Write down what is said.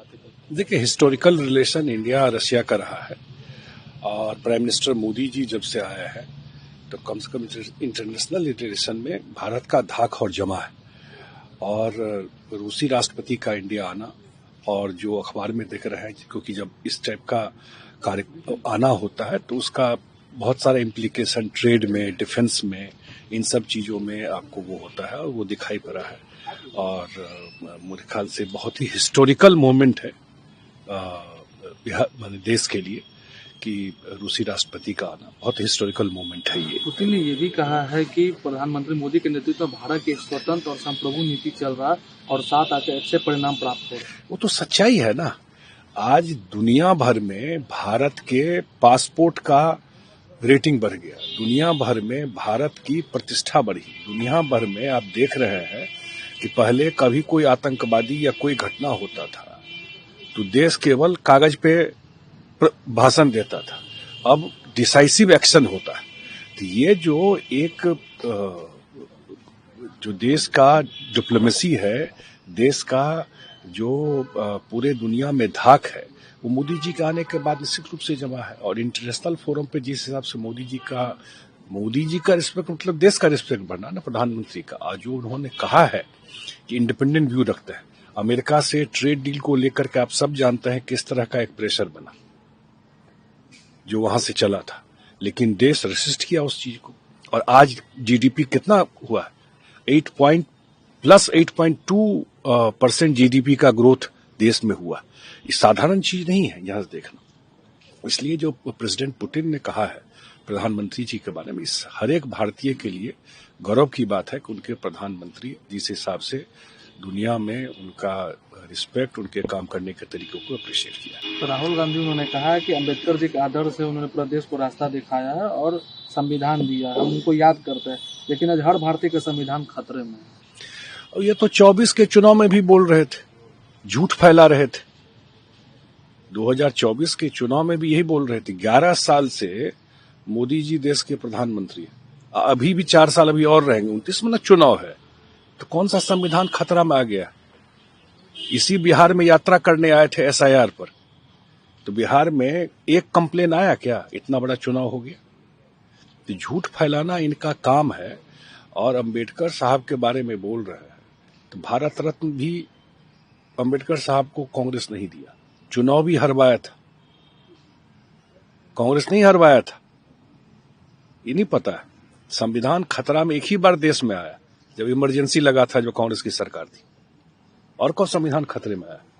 बातें करते देखिए, हिस्टोरिकल रिलेशन इंडिया रशिया का रहा है और प्राइम मिनिस्टर मोदी जी जब से आया है तो कम से कम इंटरनेशनल रिलेशन में भारत का धाक और जमा है। और रूसी राष्ट्रपति का इंडिया आना और जो अखबार में दिख रहा है, क्योंकि जब इस टाइप का कार्य आना होता है तो उसका बहुत सारा इम्प्लीकेशन ट्रेड में, डिफेंस में, इन सब चीज़ों में आपको वो होता है और वो दिखाई पड़ा है। और मेरे ख्याल से बहुत ही हिस्टोरिकल मोमेंट है बिहार देश के लिए कि रूसी राष्ट्रपति का आना बहुत हिस्टोरिकल मोमेंट है ये। पुतिन ने ये भी कहा है कि प्रधानमंत्री मोदी के नेतृत्व में भारत की एक स्वतंत्र और संप्रभु नीति चल रहा है और साथ आकर अच्छे परिणाम प्राप्त हो रहे हैं। वो तो सच्चाई है ना। आज दुनिया भर में भारत के पासपोर्ट का रेटिंग बढ़ गया, दुनिया भर में भारत की प्रतिष्ठा बढ़ी। दुनिया भर में आप देख रहे हैं कि पहले कभी कोई आतंकवादी या कोई घटना होता था तो देश केवल कागज पे भाषण देता था, अब डिसाइसिव एक्शन होता है। तो ये जो एक जो देश का डिप्लोमेसी है, देश का जो पूरे दुनिया में धाक है, वो मोदी जी के आने के बाद निश्चित रूप से जमा है। और इंटरनेशनल फोरम पे जिस हिसाब से मोदी जी का रिस्पेक्ट मतलब देश का रिस्पेक्ट बढ़ना ना, प्रधानमंत्री का। आज जो उन्होंने कहा है कि इंडिपेंडेंट व्यू रखते हैं, अमेरिका से ट्रेड डील को लेकर के आप सब जानते हैं किस तरह का एक प्रेशर बना जो वहां से चला था, लेकिन देश रेसिस्ट किया उस चीज को। और आज जीडीपी कितना हुआ है, 8.2% जीडीपी का ग्रोथ देश में हुआ। ये साधारण चीज नहीं है यहां से देखना। इसलिए जो प्रेसिडेंट पुतिन ने कहा है प्रधानमंत्री जी के बारे में, इस हर एक भारतीय के लिए गौरव की बात है कि उनके प्रधानमंत्री जिस हिसाब से दुनिया में उनका रिस्पेक्ट, उनके काम करने के तरीकों को अप्रिशिएट किया। तो राहुल गांधी उन्होंने कहा है कि अंबेडकर जी के आदर्श से उन्होंने पूरा देश को रास्ता दिखाया है और संविधान दिया है, हम उनको याद करते हैं, लेकिन आज हर भारतीय का संविधान खतरे में है। और ये तो 24 के चुनाव में भी बोल रहे थे, झूठ फैला रहे थे। 2024 के चुनाव में भी यही बोल रहे थे। 11 साल से मोदी जी देश के प्रधानमंत्री, अभी भी 4 साल अभी और रहेंगे, 29 में चुनाव है, तो कौन सा संविधान खतरा में आ गया? इसी बिहार में यात्रा करने आए थे एसआईआर पर, तो बिहार में एक कंप्लेन आया क्या? इतना बड़ा चुनाव हो गया। तो झूठ फैलाना इनका काम है। और अंबेडकर साहब के बारे में बोल रहे हैं, तो भारत रत्न भी अंबेडकर साहब को कांग्रेस नहीं दिया, चुनाव भी हरवाया था, कांग्रेस नहीं हरवाया था। ये नहीं पता है संविधान खतरा में एक ही बार देश में आया जब इमरजेंसी लगा था, जो कांग्रेस की सरकार थी, और कौन संविधान खतरे में आया?